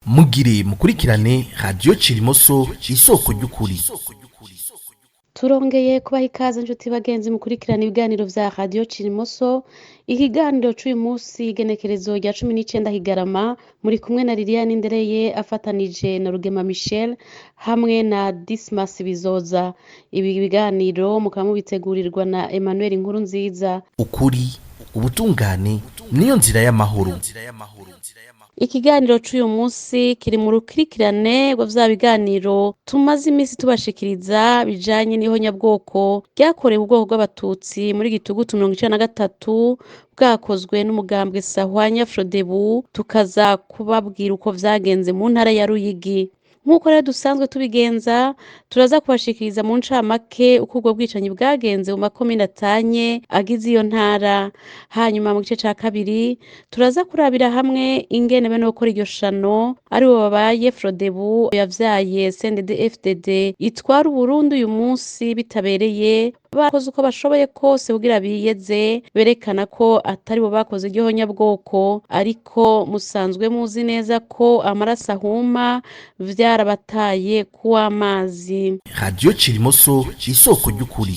mugire mukurikirane radiyo Cirimoso isoko ry'ukuri. Turongeye kubaha ikaze inshuti bagenzi mukurikirana ibiganiro vya radiyo Cirimoso. Ikiganiro c'uyu musi igenekerezo rya 19 Higarama, muri kumwe na Liliane Ndereye afatanije na Rugema Michel hamwe na Dismas Bizoza. Ibi biganiro mukaba mubitegurirwa na Emmanuel Nkurunziza. Ukuri, ubutungane niyo nzira y'amahoro. Ikiganiro c'uyu musi kiri mu rukurikirane rwa vya biganiro tumaze imisi tubashikiriza bijanye n'ihonyabwoko ryakorewe ubwoko bw'abatutsi muri Gitugutu 1993 bwakozwe n'umugambwe Sahwanya Frodebu. Tukaza kubabwira uko vyagenze mu ntara ya Ruyigi. Nk'uko rero dusanzwe tubigenza, turaza kubashikiriza mu ncamake uko ubwo bwicanyi bwagenze mu makomine atanye agize iyo ntara. Hanyuma mu gice ca kabiri turaza kurabira hamwe ingene bene gukora iryo shano aribo babaye Frodebu yavyaye CNDD-FDD itwara Uburundi uyu musi bitabereye, bakoze uko bashoboye kose kugira biyeze berekana ko atari bo bakoze iryo honyabwoko, ariko musanzwe muzi neza ko amaraso ahuma vyarabataye kuw'amazi. Radiyo Cirimoso isoko ry'ukuri.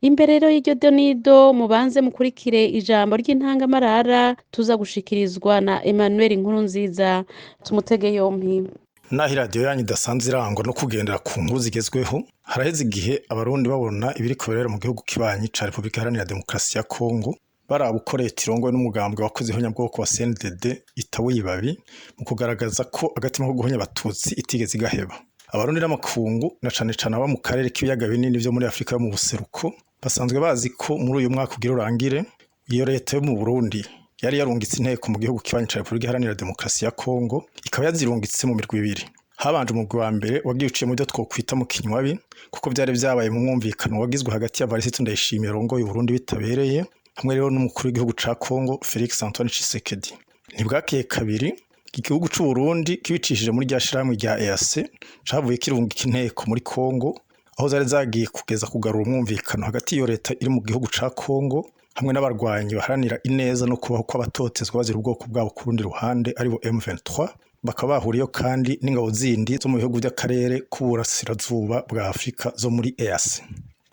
Imbere rero y'iryo donido mubanze mukurikire ijambo ry'intangamarara tuza gushikirizwa na Emmanuel Nkurunziza. Tumutege yompi. Naho iradiyo yanyu idasanzwe irangwa no kugendera ku nkuru zigezweho, haraheze igihe abarundi babona ibiriko birera mu gihugu kibanyi ca Repubulika Iharanira Demokarasi ya Kongo, baraba uko leta irongowe n'umugambwe wakoze ihonyabwoko wa CNDD itabuye ibabi mu kugaragaza ko agatima ko guhonya abatutsi itigeze igaheba. Abarundi n'amakungu na cane cane aba mu karere k'ibiyaga binini vyo muri Afrika yo mu buseruko basanzwe bazi ko muri uyu mwaka ugira urangire iyo leta yo mu Burundi yari yarungitse inteko mu gihugu kibanyi ca Repubulika Iharanira Demokarasi ya Kongo, ikaba yazirungitse mu mirwi ibiri. Habanje umugwi wa mbere wagiye uciye mu byo twokwita mu kinywabi, kuko vyari vyabaye mu mwumvikano wagizwe hagati ya Varisito Ndayishimiye arongoye Uburundi bitabereye hamwe rero n'umukuru w'igihugu ca Kongo Felix Antoine Tshisekedi. Ntibwakeye kabiri igihugu c'u Burundi kibicishije muri rya shirahamwe rya EAC cavuye kirungika inteko muri Kongo, aho zari zagiye kugeza kugarura umwumvikano hagati y'iyo leta iri mu gihugu ca Kongo hamwe n'abarwanyi baharanira ineza no kubaho kw'abatotezwa bazira ubwoko bwabo ku rundi ruhande aribo M23. Bakaba bahuriyeho kandi n'ingabo zindi zo mu bihugu by'akarere k'uburasirazuba bwa Afurika zo muri EAC.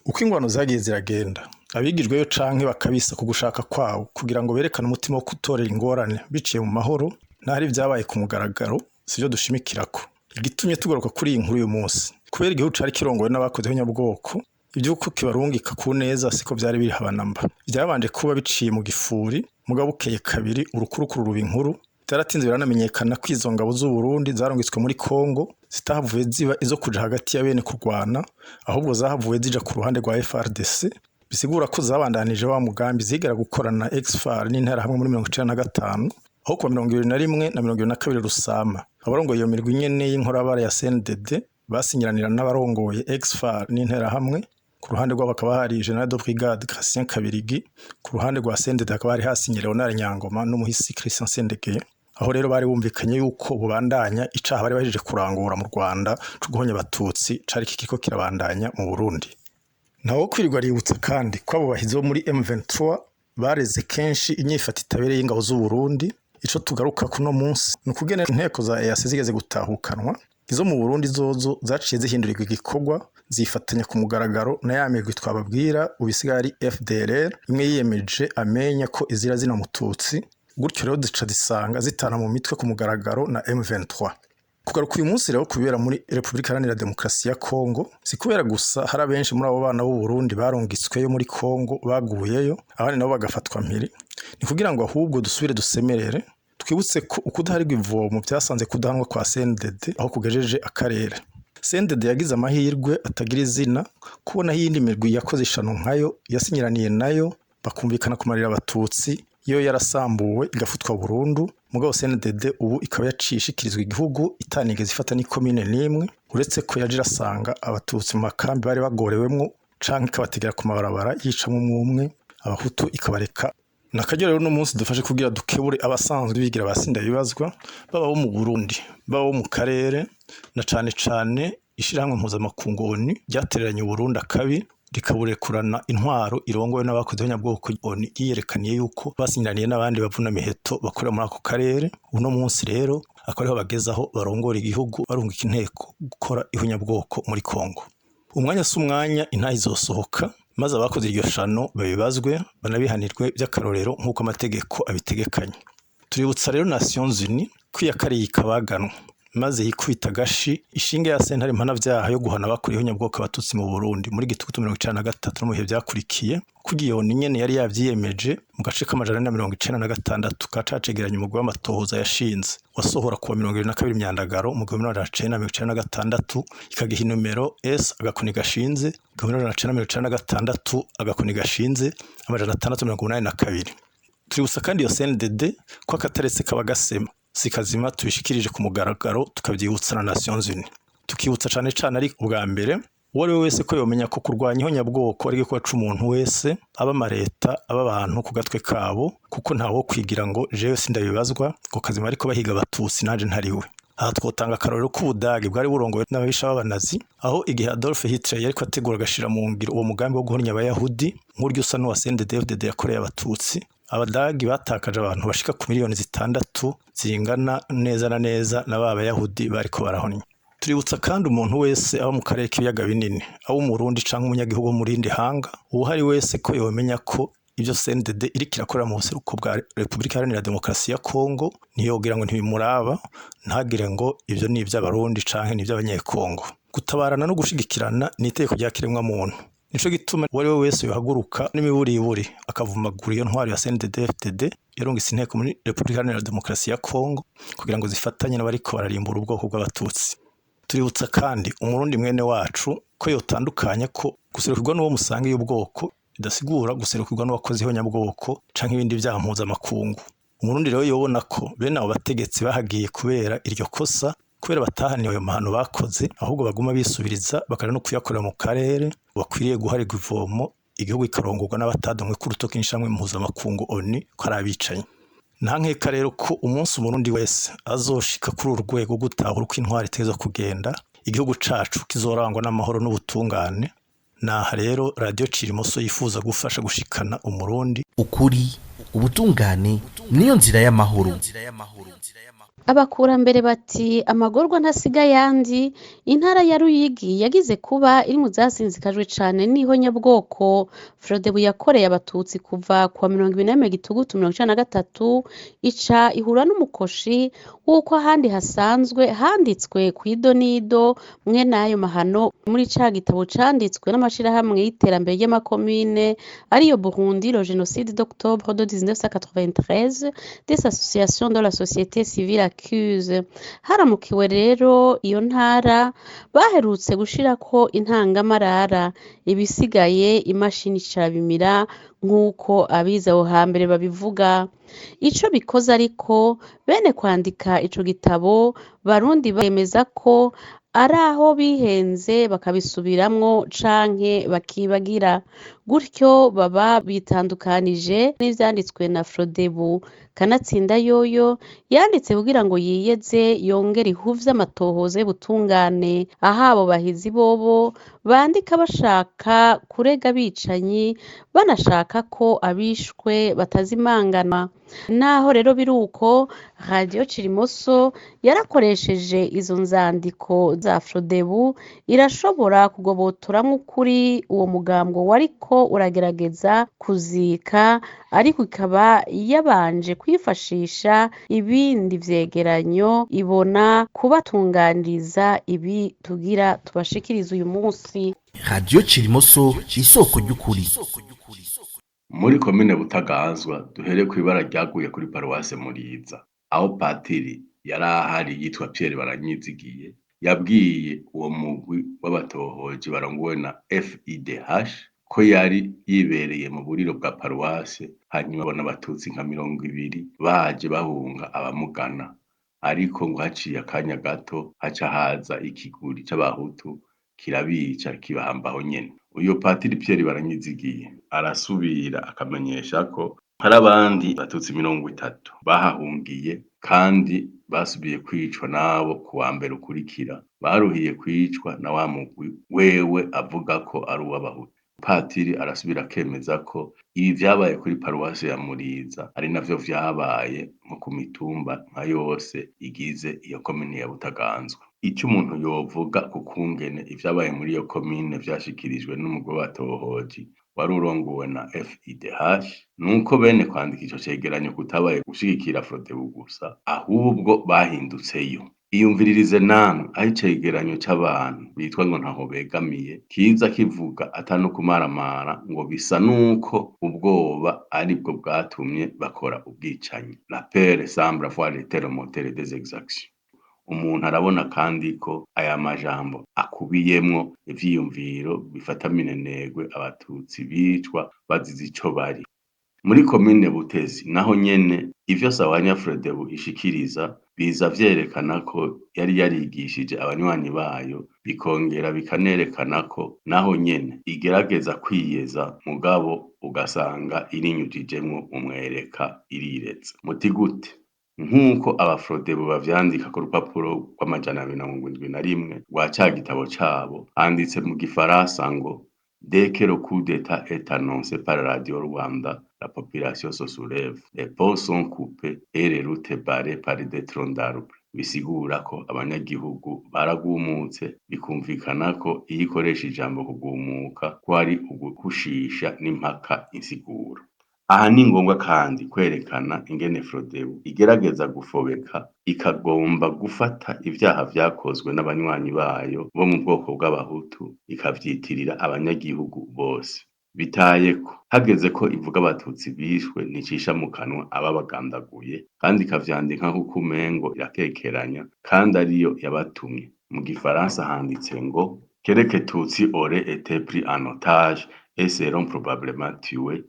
Uko ingwano zagiye ziragenda, abigijweyo canke bakabisa ku gushaka kwabo kugira ngo berekane umutima wo kutorera ingorane biciye mu mahoro, n'ahari vyabaye ku mugaragaro sivyo dushimikirako. Igitumye tugaruka kuri iyi nkuru uyu munsi, kubera igihugu cari kirongowe n'abakoze ihonyabwoko, ivyuko kibarungika ku neza siko vyari biri habanamba. Vyabanje kuba biciye mu gifuri, mugabo bukeye kabiri urukurukuru ruba inkuru. Vyaratinze biranamenyekana ko izo ngabo z'u Burundi zarungitswe muri Kongo zitahavuye ziba izo kuja hagati ya bene kurwana, ahubwo zahavuye zija ku ruhande rwa FARDC. Bisigura ko zabandanije wa mugambi zigera gukorana na ex-FAR n'intera hamwe muri 1995, aho kuwa 21 na 22 Rusama abarongoye iyo mirwi nyene y'inkorabara ya CNDD basinyiranira n'abarongoye ex-FAR n'intera hamwe. Ku ruhande rwabo hakaba hari General de Brigade Christian Kabirigi, ku ruhande rwa CNDD hakaba hari hasinye Leonard Nyangoma n'umuhisi Christian Sendege. Aho rero bari bumvikanye yuko bubandanya icaha bari bahejeje kurangura mu Rwanda cyo guhonya abatutsi cari kikiko kirabandanya mu Burundi. Naho kwirirwa ributsa kandi ko abo bahizi bo muri M23 bareze kenshi inyifata itabereye ingabo z'u Burundi. Ico tugaruka kuno munsi ni ukugena inteko za EAC zigeze gutahukanwa, izo mu Burundi zozo zaciye zihindurirwa igikorwa zifatanya ku mugaragaro na ya mirwi twababwira ubisigari FDLR imwe yiyemeje amenya ko izira zina mututsi, gutyo rero zica zisanga zitana mu mitwe ku mugaragaro na M23. Kugaruka uyu munsi rero kubera muri Repubulika Iharanira Demokarasi ya Kongo, si kubera gusa hari abenshi muri abo bana b'u Burundi barungitsweyo muri Kongo baguyeyo, abandi nabo bagafatwa mpiri. Ni kugira ngo ahubwo dusubire dusemerere, twibutse ko ukudaharirwa ivomo byasanze kudahanwa kwa CNDD aho kugejeje akarere. CNDD yagize amahirwe atagira izina kubona yindi mirwi yakoze ishano nkayo yasinyiraniye nayo bakumvikana kumarira abatutsi iyo yarasambuwe igafutwa burundu. Mugabo CNDD ubu ikaba yacishikirizwa igihugu itanigeze ifata ni commune nimwe, uretse ko yaje irasanga abatutsi mu makambi bari bagorewemwo canke ikabategera ku mabarabara yicamwe umwe, abahutu ikabareka. Nakajya rero no munsi dufashe kugira dukebure abasanzwe bigira basinda bibazwa baba bo mu Burundi baba bo mu karere, na cane ishirahamwe mpuzamakungu ONU ryatereranye Burundi akabi rikaburekurana intwaro irongowe n'abakoze abanyabwoko ONU yiyerekaniye yuko basinyiraniye n'abandi bavuna miheto bakorera muri ako karere. Uno munsi rero akaba ariho bagezaho barongora igihugu barungika inteko gukora ihunyabwoko muri Kongo. Umwanya si umwanya intaha izosohoka maze abakoze iryo shano babibazwe banabihanirwe by'akarorero nk'uko amategeko abitegekanye. Tuributsa rero Nations Unies ko iyakariye ikabaganwa maze yikubita gashi ishinge ya sentare mpanavyaha yo guhana abakora ihunyabwoko abatutsi mu Burundi muri gitugutu 1993 no mu bihe byakurikiye kugiyo ni nyene yari yavyiyemeje mu gace k'amajana 196 kacacegeranya umugwi w'amatohoza yashinze wasohora kuwa 22 Myandagaro mu 1996 ikagiha numero S agakoni gashinze 1996 agakoni gashinze amajana 682. Tuributsa kandi yo CNDD ko akataretse kabagasema sikazima tubishikirije ku mugaragaro tukabyibutsa na Nations Unies. Tukibutsa cane ari ubwa mbere uwari wese ko yomenya ko kurwanya ihonyabwoko ari ko umuntu wese aba amareta aba abantu ku gatwe kabo kuko ntawo kwigira ngo jewe sindabibazwa ko kazima ariko bahiga abatutsi nanje ntariwe. Aha twotanga akarorero k'Ubudagi bwari burongowe n'ababisha b'abanazi aho igihe Adolf Hitler yariko ategura gashira mu ngiro uwo mugambi wo guhonya abayahudi nk'uryo usa n'uwa CNDD-FDD yakoreye abatutsi. Abadagi batakaje abantu bashika ku miliyoni 6 zingana neza na neza n'abayahudi bariko barahonya. Tuributsa kandi umuntu wese aba mu karere k'ibiyaga binini abo mu Burundi canke umunyagihugu muri indi hanga uhari wese ko yomenya ko ivyo CNDD iriko irakora mu buseruko bwa Republika Iharanira Demokarasi ya Kongo niyogira ngo ntibimuraba ntagire ngo ivyo ni ivy'abarundi canke ni ivy'abanyekongo. Gutabarana no gushigikirana ni itegeko rya kiremwa muntu. Nico gituma wari wese yohaguruka n'imiburiburi akavumagura iyo ntwari ya CNDD-FDD yarungise inteko muri Republika Iharanira Demokarasi ya Kongo kugira ngo zifatanye n'abariko bararimbura ubwoko bw'abatutsi. Tuributsa kandi umurundi mwene wacu ko yotandukanya ko guserukirwa n'uwo musanga y'ubwoko bidasigura guserukirwa n'uwakoze ihonyabwoko canke ibindi vyaha mpuzamakungu. Umurundi rero yobona ko bene abo bategetsi bahagiye kubera iryo kosa kubera batahaniwe ayo mahano bakoze ahubwo baguma bisubiriza bakara no kuyakorera mu karere bakwiriye guharirwa ivomo igihugu ikarongorwa n'abatadomwe ku rutoki n'ishamwe mpuzamakungu ONU ko arabicanye. Ntankeka rero ko umunsi umurundi wese azoshika kuri urwego gutahura uko intwari iteza kugenda igihugu cacu kizorangwa n'amahoro n'ubutungane. Naha rero radio Cirimoso yifuza gufasha gushikana umurundi ukuri ubutungane niyo nzira y'amahoro. Abakurambere bati amagorwa ntasiga yandi. Intara ya Ruyigi yagize kuba iri mu zasinzikajwe cane n'ihonyabwoko Frodebu yakoreye abatutsi kuva kuwa 24 Gitugutu 1993 ica ihura n'umukoshi w'uko ahandi hasanzwe handitswe kw'idonido mwene ayo mahano muri ca gitabo canditswe n'amashirahamwe y'iterambere ry'amakomine ariyo Burundi le génocide d'octobre de 1993 des associations de la société civile accuse. Haramukiwe rero iyo ntara baherutse gushirako intangamarara ibisigaye imashini carabimira nk'uko abize aho hambere babivuga. Ico bikoze ariko bene kwandika ico gitabo barundi bemeza ko ari aho bihenze bakabisubiramwo canke bakibagira gutyo baba bitandukanije n'ivyanditswe na Frodebu. Kanatsinda yoyo yanditse kugira ngo yiyeze yongere ihuvye amatohoza y'ubutungane ahabo bahizi bobo bandika bashaka kurega bicanyi banashaka ko abishwe batazimangana. Naho rero biruko radio Cirimoso yarakoresheje izo nzandiko za Frodebu irashobora kugobotoramwo ukuri uwo mugambwe wariko uragerageza kuzika ariko ikaba yabanje kwifashisha ibindi vyegeranyo ibona kubatunganiriza ibi tugira tubashikiriza uyu munsi. Radio Cirimoso isoko ry'ukuri. Muri komine Butaganzwa duhere kw'ibara ryaguye kuri paruwase Muriza aho patiri yari ahari yitwa Pierre Baranyizigiye yabwiye uwo mugwi w'abatohoji barongowe na FIDH ko yari yibereye mu buriro bwa paruwase hanyuma abona abatutsi nka 20 baje bahunga abamugana ariko ngo haciye akanya gato haca haza ikiguri c'abahutu kirabica kibahambaho nyene. Uyo patiri Pierre Baranyizigiye arasubira akamenyesha ko hari abandi batutsi 30 bahahungiye kandi basubiye kwicwa nabo kuwa mbere ukurikira baruhiye kwicwa na wa mugwi wewe avuga ko ari uw'abahutu. patiri arasubira akemeza ko ibi vyabaye kuri paruwasi ya Muriza ari navyo vyabaye nko ku mitumba nka yose igize iyo komine ya Butaganzwa. Ico umuntu yovuga ku kungene ivyabaye muri iyo komine vyashikirijwe n'umugwi w'abatohoji wari urongowe na FIDH, nuko bene kwandika ico cegeranyo kutabaye gushigikira Frodebu gusa, ahubwo bahindutseyo. Iyumviririze namwe aho icegeranyo c'abantu bitwa ngo ntaho begamiye kiza kivuga atano kumaramara ngo bisa nuko ubwoba aribwo bwatumye bakora ubwicanyi. La peur semble avoir été le moteur des exactions. Umuntu arabona kandi ko aya majambo akubiyemwo ivyiyumviro bifata minenegwe abatutsi bicwa bazize ico bari. Muri komine Butezi naho nyene ivyo Sawanya Frodebu ishikiriza biza vyerekana ko yari yarigishije abanywanyi bayo, bikongera bikanerekana ko naho nyene igerageza kwiyeza mugabo ugasanga irinyujijemwo umwereka iriretse. Muti gute? Nk'uko abafrodebu bavyandika ku rupapuro rw'amajana 71 rwa ca gitabo cabo, handitse mu gifaransa ngo dès que le coup d'état est annoncé par la radio Rwanda, la population se soulève, les ponts sont coupés et les routes barrées par des troncs d'arbres. Bisigura ko abanyagihugu baragumutse, bikumvikana ko iyo ikoresha ijambo kugumuka ko ari ugukushisha n'impaka insiguro. Aha ni ngombwa kandi kwerekana ingene Frodebu igerageza gufobeka ikagomba gufata ivyaha vyakozwe n'abanywanyi bayo bo mu bwoko bw'abahutu ikavyitirira abanyagihugu bose. Bitayeko hageze ko ivuga abatutsi bishwe nticisha mu kanwa ababagandaguye kandi ikavyandika nk'uko umengo irakekeranya kandi ariyo yabatumye. Mu gifaransa handitse ngo quelque tutsi aurait été pris en otage et seront probablement tués.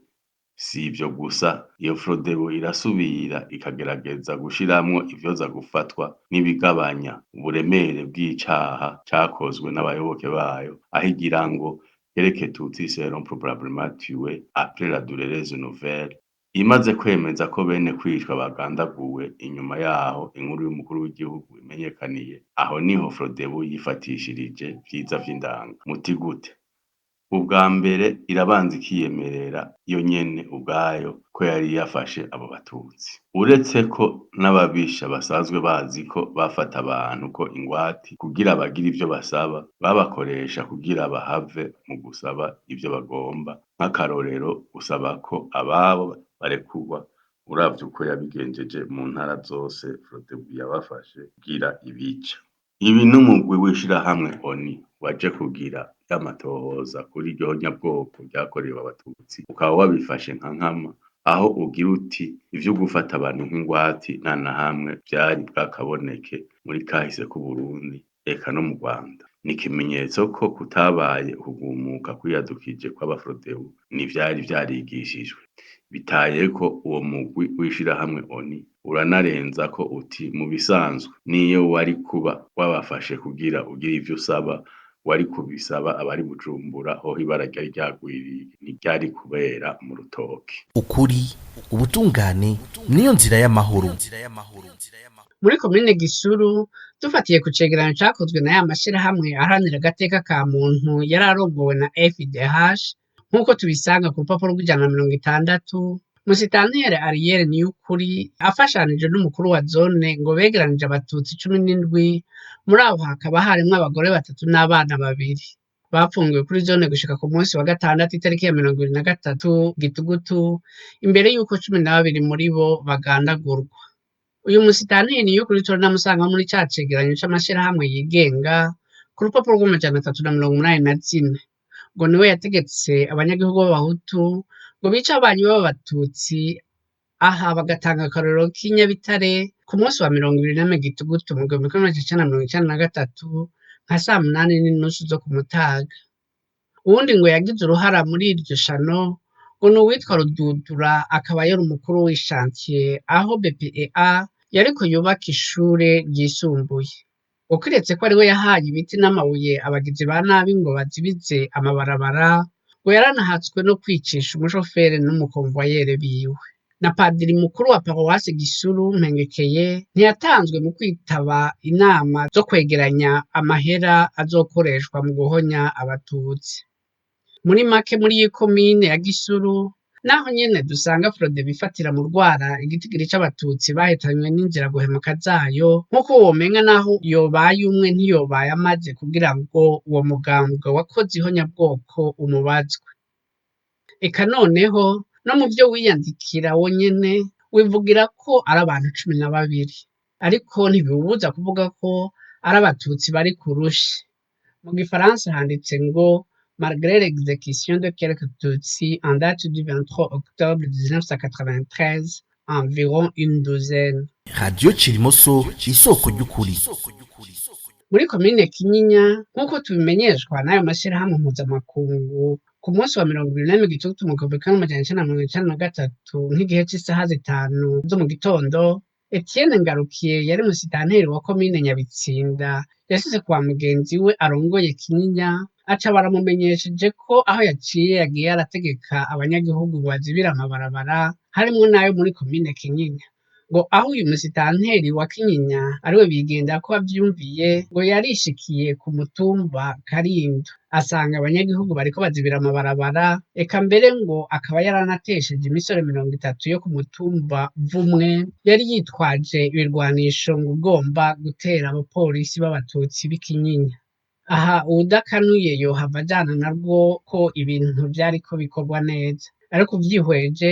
Si ivyo gusa, iyo Frodebu irasubira ikagerageza gushiramwo ivyoza gufatwa n'ibigabanya uburemere bw'icaha cakozwe n'abayoboke bayo, aho igira ngo quelque tutsi seront probablement tués après la douloureuse nouvelle. Imaze kwemeza ko bene kwicwa bagandaguwe, inyuma yaho inkuru y'umukuru w'igihugu imenyekaniye, aho niho Frodebu yifatishirije vyiza vy'indanga. Muti gute? Ubwa mbere irabanza ikiyemerera yo nyene ubwayo ko yari yafashe abo batutsi. Uretse ko n'ababisha basanzwe bazi ko bafata abantu ko ingwati kugira bagire ivyo basaba, babakoresha kugira bahave mu gusaba ivyo bagomba. Nk'akarorero gusaba ko ababo barekurwa, uravye uko yabigenjeje mu ntara zose Frodebu yabafashe kugira ibica. Ibi n'umugwi w'ishirahamwe ONU waje kugira y'amatohoza kuri iryo nyabwoko ryakorewe abatutsi, ukaba wabifashe nka nkama, aho ugira uti ivyo gufata abantu nk'ingwati nta na hamwe vyari bwakaboneke muri kahise k'Uburundi eka no mu Rwanda. Ni ikimenyetso ko kutabaye ukugumuka kwiyadukije kw'abafrodebu n'ivyari vyarigishijwe. Bitayeko uwo mugwi w'ishirahamwe ONU uranarenza ko uti mu bisanzwe niyo wari kuba wabafashe kugira ugire ivyo usaba, wari kubisaba abari Bujumbura aho ibara ryari ryagwiriye, ntiryari kubera mu Rutoke. Ukuri, ubutungane niyo nzira y'amahoro. Muri komine Gisuru dufatiye ku cegeranyo cakozwe na ya mashirahamwe aharanira agateka ka muntu yari arongowe na FIDH, nk'uko tubisanga ku rupapuro rw'160, Musitanteri Ariel Niyukuri afashanije n'umukuru wa zone ngo begeranije abatutsi 17, muri abo hakaba harimwo abagore 3 n'abana 2. Bapfungiwe kuri zone gushika ku munsi wa gatandatu itariki ya 23 Gitugutu, imbere yuko 12 muri bo bagandagurwa. Uyu musitanteri Niyukuri turanamusanga muri ca cegeranyo c'amashirahamwe yigenga ku rupapuro rw'384, ngo niwe yategetse abanyagihugu b'abahutu ngo bica abanyu b'abatutsi, aha bagatanga akarorero k'inyabitare ku munsi wa 24 Gitugutu mu 1993 nka 8:30 zo ku mutaga. Uwundi ngo yagize uruhara muri iryo shano ngo ni uwitwa Rududura, akaba yari umukuru w'ishantiye aho BPEA yariko yubaka ishure ryisumbuye. Ukiretse ko ari we yahaye ibiti n'amabuye abagizi ba nabi ngo bazibize amabarabara, ngo yaranahatswe no kwicisha umushoferi n'umukomvayere biwe. Na padiri mukuru wa paruwasi Gisuru Mpengekeye ntiyatanzwe mu kwitaba inama zo kwegeranya amahera azokoreshwa mu guhonya abatutsi. Muri make muri iyi komine ya Gisuru naho nyene dusanga Frodebu ifatira mu rwara igitigiri c'abatutsi bahitanywe n'inzira guhemuka zayo nk'uko womenga naho yobaye umwe ntiyobaye amaze kugira ngo uwo mugambwe wakoze ihonyabwoko umubazwe. Eka noneho no mu vyo wiyandikira wonyene wivugira ko ari abantu 12 ariko ntibibuza kuvuga ko ari abatutsi bari ku rushi. Mu gifaransa handitse ngo malgré l'exécution de quelques Tutsis en date du 23 octobre 1993, environ une douzaine. Radio Chirimoso isoko ry'ukuri. Muri komine Kinyinya nk'uko tubimenyeshwa n'ayo mashirahamwe mpuzamakungu ku munsi wa 24 Gitugutu mu 1993 nk'igihe c'isaha 5 zo mu gitondo, Etienne Ngarukiye yari musitanteri wa komine Nyabitsinda yasize kwa mugenzi we arongoye Kinyinya aca baramumenyesheje ko aho yaciye yagiye arategeka abanyagihugu bazibira amabarabara harimwo nayo muri komine Kinyinya ngo aho uyu musitanteri wa Kinyinya ariwe bigenda ko avyumviye ngo yarishikiye ku mutumba Karindu asanga abanyagihugu bariko bazibira amabarabara eka mbere ngo akaba yaranatesheje imisore 30 yo ku mutumba Vumwe yari yitwaje ibirwanisho ngo ugomba gutera abapolisi b'abatutsi b'Ikinyinya. Aha uwudakanuye yohava ajana narwo ko ibintu vyariko bikorwa neza ariko uvyihweje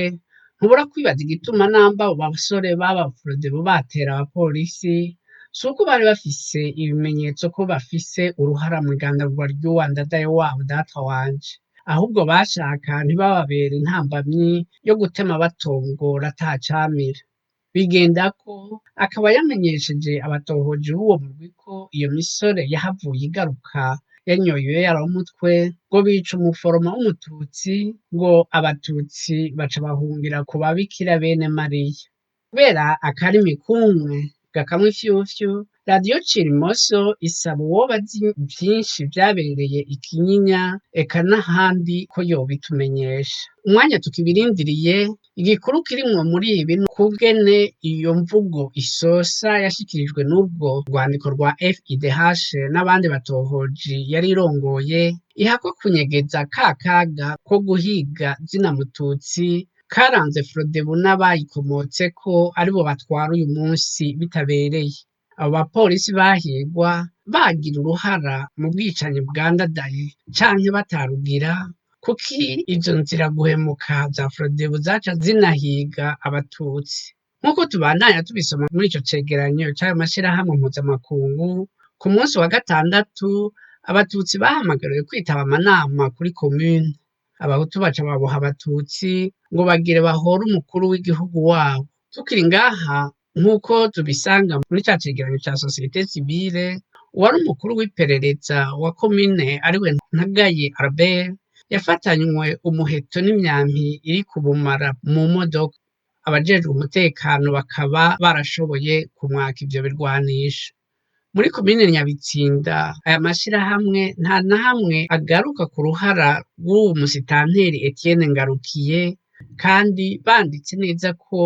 ntubura kwibaza igituma namba abo basore b'Abafrodebu batera abapolisi suko bari bafise ibimenyetso ko bafise uruhara mu igandagurwa ry'uwandadaye wabo data wanje, ahubwo bashaka ntibababere intambamyi yo gutema batongora atacamira. Bigenda ko akaba yamenyesheje abatohoji b'uwo murwi ko iyo misore yahavuye igaruka yanyoye yaramutwe ngo bica umuforoma w'umututsi ngo abatutsi baca bahungira ku babikira bene Mariya. Kubera akarimi kumwe gakamwe ifyufyu, Radio Chirimoso isaba uwoba azi vyinshi vyabereye Ikinyinya eka n'ahandi ko yobitumenyesha. Umwanya tukibirindiriye, igikuru kirimwo muri ibi kugene iyo mvugo isosa yashikirijwe n'ubwo rwandiko rwa FIDH n'abandi batohoji yari irongoye ihakwa kunyegeza ka kaga ko guhiga zina mututsi karanze Frodebu n'abayikomotseko aribo batwara uyu munsi bitabereye. Abo bapolisi bahigwa bagira uruhara mu bwicanyi bwandadaye canke batarugira kuki izo nzira guhemuka za Frodebu zaca zinahiga abatutsi. Nk'uko tubandanya tubisoma muri ico cegeranyo c'ayo mashirahamwe mpuzamakungu, ku munsi wa gatandatu abatutsi bahamagariwe kwitaba amanama kuri komune. Abahutu baca baboha abatutsi ngo bagire bahore umukuru w'igihugu wabo. Tukiri ngaha nk'uko tubisanga muri ca cegeranyo ca societe civile, uwari umukuru w'iperereza wa komine ariwe Ntagaye Albert yafatanywe umuheto n'imyampi iri ku bumara mu modoka. Abajejwe umutekano bakaba barashoboye kumwaka ivyo birwanisho. Muri komine Nyabitsinda aya mashirahamwe nta na hamwe agaruka ku ruhara rw'uwo musitanteri Etienne Ngarukiye kandi banditse neza ko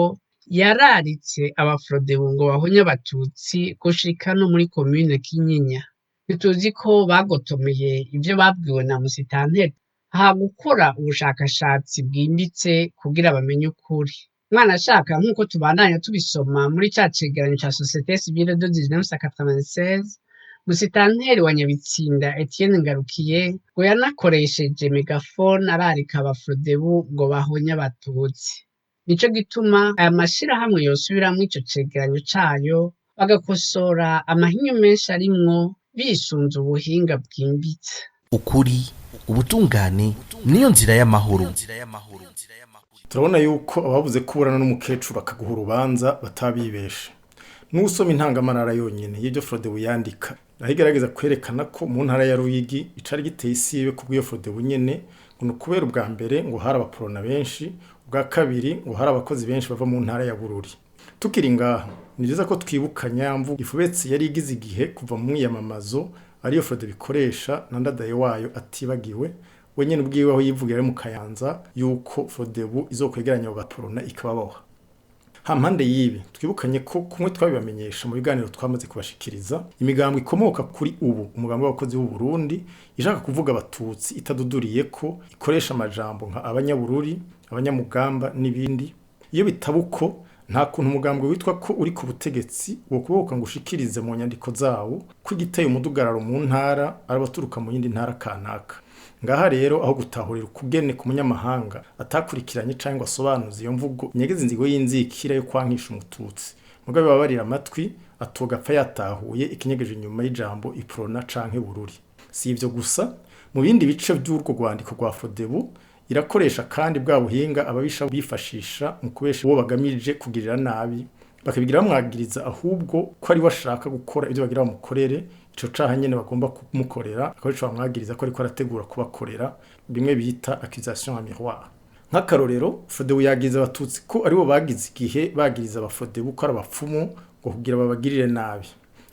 yararitse Abafrodebu ngo bahonye abatutsi gushika no muri komine Kinyinya. Ntituzi ko bagotomeye ivyo babwiwe na musitanteri ha gukora ubushakashatsi bwimbitse kugira bamenye ukuri. Mwana ashaka nk'uko tubandanya tubisoma muri ca cegeranyo ca Societe Civile de 1996, musitanteri wa Nyabitsinda Etienne Ngarukiye ngo yanakoresheje megafone ararika Abafrodebu ngo bahonye abatutsi. Nico gituma aya mashirahamwe yosubiramwo ico cegeranyo cayo bagakosora amahinyu menshi arimwo bisunze ubuhinga bwimbitse. Ukuri, ubutungane niyo nzira y'amahoro. Turabona yuko ababuze kuburana n'umukecuru akaguha urubanza batabibeshe. N'usoma intangamarara yonyene y'ibyo Frodebu yandika ahigerageza kwerekana ko mu ntara ya Ruyigi icari giteye isibe kubwiyo Frodebu nyene ngo kubera ubwa mbere ngo hari abaporona benshi, ubwa kabiri ngo hari abakozi benshi bava mu ntara ya Bururi. Tukiri ngaha ni byiza ko twibuka Nyamvu Ifubetse yari igize igihe kuva mu mwiyamamazo ariyo Frodebu ikoresha na ndadaye wayo atibagiwe wenyene ubwiwe aho yivugira mu Kayanza yuko Frodebu izokwegeranya abo baporona ikababoha. hampande y'ibi twibukanye ko kumwe twabibamenyesha mu biganiro twamaze kubashikiriza imigambwe ikomoka kuri ubu umugambwe w'abakozi b'u Burundi ishaka kuvuga abatutsi itaduduriye ko ikoresha amajambo nka abanyabururi abanyamugamba n'ibindi iyo bitabuko nta kuntu umugambwe witwa ko uri ku butegetsi wo kuboka ngo ushikirize mu nyandiko zawo ko igiteye umudugararo mu ntara arabaturuka mu yindi ntara kanaka ngaha rero aho gutahurira ukugene ku munyamahanga atakurikiranye cyangwa asobanuza iyo mvugo nyegeze inzigo y'inzikira yo kwankisha umututsi mugabe babarira amatwi atogapfa yatahuye ikinyegeje inyuma y'ijambo iprona canke bururi si ivyo gusa mu bindi bice by'urwo rwandiko rwa Frodebu irakoresha kandi bwa buhinga ababisha bifashisha mu kubesha uwo bagamije kugirira nabi bakabigira bamwagiriza ahubwo ko ari washaka gukora ibyo bagira bamukorere ico caha nyene bagomba kumukorera akoresha bamwagiriza ko ariko arategura kubakorera bimwe bita accusation à miroir nk'akarorero Frodebu yagize abatutsi ko aribo bagize igihe bagiriza abafrodebu ko arabapfumu ngo kugira babagirire nabi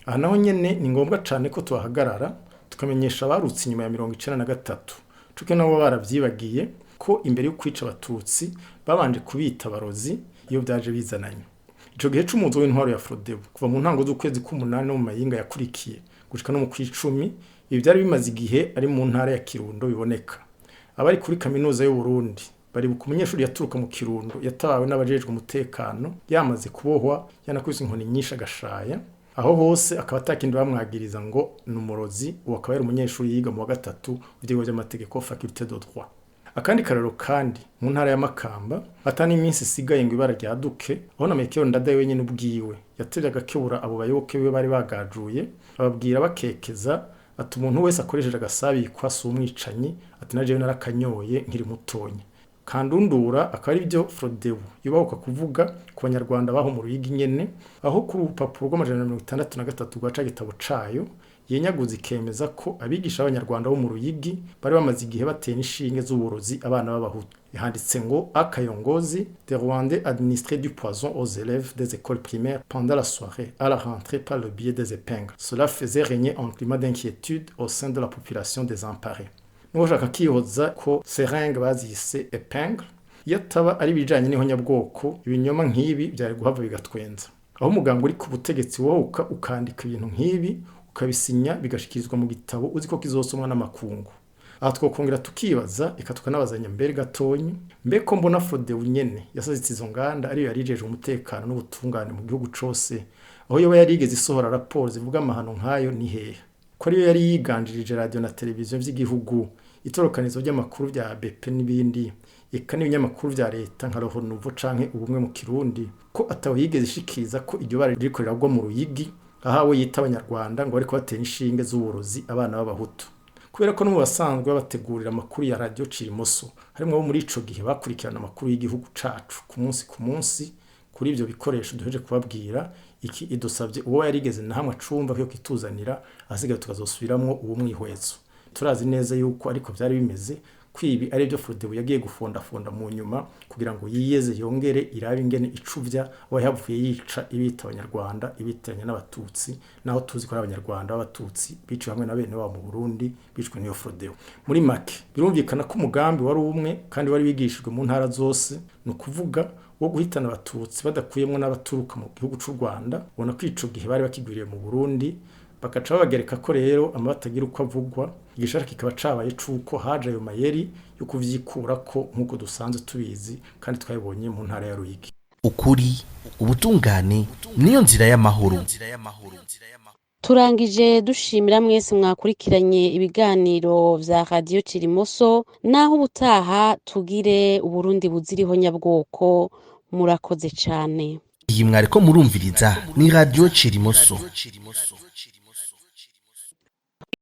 aha naho nyene ni ngombwa cane ko tuhagarara tukamenyesha abarutse inyuma ya 1993 cuke nabo baravyibagiye ko imbere yo kwica abatutsi babanje kubita abarozi iyo byaje bizananye ico gihe c'umuzo w'intwaro ya Frodebu kuva mu ntango z'ukwezi k'umunani no mu mayinga yakurikiye gushika no mu kwicumi ibi byari bimaze igihe ari mu ntara ya Kirundo biboneka abari kuri kaminuza y'u Burundi bari buku umunyeshuri yaturuka mu Kirundo yatabawe n'abajejwe umutekano yamaze kubohwa yanakubise inkoni nyinshi agashaya aho hose akaba atakindi bamwagiriza ngo numurozi wakaba ari umunyeshuri yiga mu wa gatatu by'igo by'amategeko faculté de droit akandi karero kandi mu ntara ya Makamba atani iminsi sigaye ngo ibara ryaduke aho na Mekero Ndadaye wenyine ubwiwe yatevye agakebura abo bayoboke be bari bagajuye ababwira bakekeza ati umuntu wese akoresheje agasabikwa si umwicanyi ati naje narakanyoye nkiri mutonye kandundura akari byo Frodebu yubahuka kuvuga ku banyarwanda baho mu Ruyigi nyene aho ku rupapuro rw'63 rwaca gitabo cayo yenyaguza ikemeza ko abigisha abanyarwanda bo mu Ruyigi bari bamaze igihe bateye inshinge z'uburozi abana b'abahutu yanditse ngo akayongozi des Rwandais administrés du poison aux élèves des écoles primaires pendant la soirée à la rentrée par le biais des épingles. Cela faisait régner un climat d'inquiétude au sein de la population désemparée. Nushaka kihoza ko seringue bazise épingle yataba ari bijanye n'ihonyabwoko ibinyoma nk'ibi byari guhava bigatwenza aho umuganga uri ku butegetsi wohuka ukandika ibintu nk'ibi ukabisinya bigashikirizwa mu gitabo uziko kizosomwa n'amakungu aha twokongera tukibaza ikatukanabaza mbere gatonyi mbeko mbona Frodebu nyene yasazitse izo nganda ariyo yarijeje umutekano n'ubutungane mu gihugu cose aho yoba yarigeze isohora raporo zivuga amahano nkayo ni hehe ko ariyo yari yiganjirije radio na televiziyo vy'igihugu itorokanizo ry'amakuru bya BP n'ibindi eka n'ibinyamakuru vya leta nka Roho Nouveau canke ubumwe mu Kirundi ko ataho yigeze ishikiza ko iryo bara rikorera gwa mu Ruyigi ahawe yita abanyarwanda ngo ariko batera inshinge z'uburozi abana b'abahutu kubera ko no mu basanzwe bategurira amakuru ya radio Cirimoso harimo abo muri ico gihe bakurikirana amakuru y'igihugu cacu ku munsi kuri ivyo bikoresho duheje kubabwira iki idusabye uwo yarigeze na hamwe acumba cyo kituzanira asigaye tukazosubiramwo uwo mwihwezo turazi neza yuko ariko byari bimeze kwibi ari byo Frodebu yagiye gufonda mu nyuma kugira ngo yiyeze yongere irabe ingene icuvya aho yavuye yica ibita abanyarwanda ibitanye n'abatutsi naho tuzi ko abanyarwanda b'abatutsi biciwe hamwe na bene wa mu Burundi bicwe niyo Frodebu muri make birumvikana ko umugambi wari umwe kandi wari wigishijwe mu ntara zose no kuvuga wo guhitana abatutsi badakuyemo n'abaturuka mu gihugu c'u Rwanda ubona ko ico gihe bari bakigwiriye mu Burundi bakaca bagereka ko rero amabatagira uko avugwa igishaka kikaba cabaye cuko haje ayo mayeri yo kuvyikura ko nkuko dusanzwe tubizi kandi twayibonye mu ntara ya Ruyigi ukuri ubutungane niyo nzira y'amahoro turangije dushimira mwese mwakurikiranye ibiganiro vya radio Cirimoso naho ubutaha tugire Uburundi buziriho nyabwoko murakoze cane iyi mwariko murumviriza ni radio Cirimoso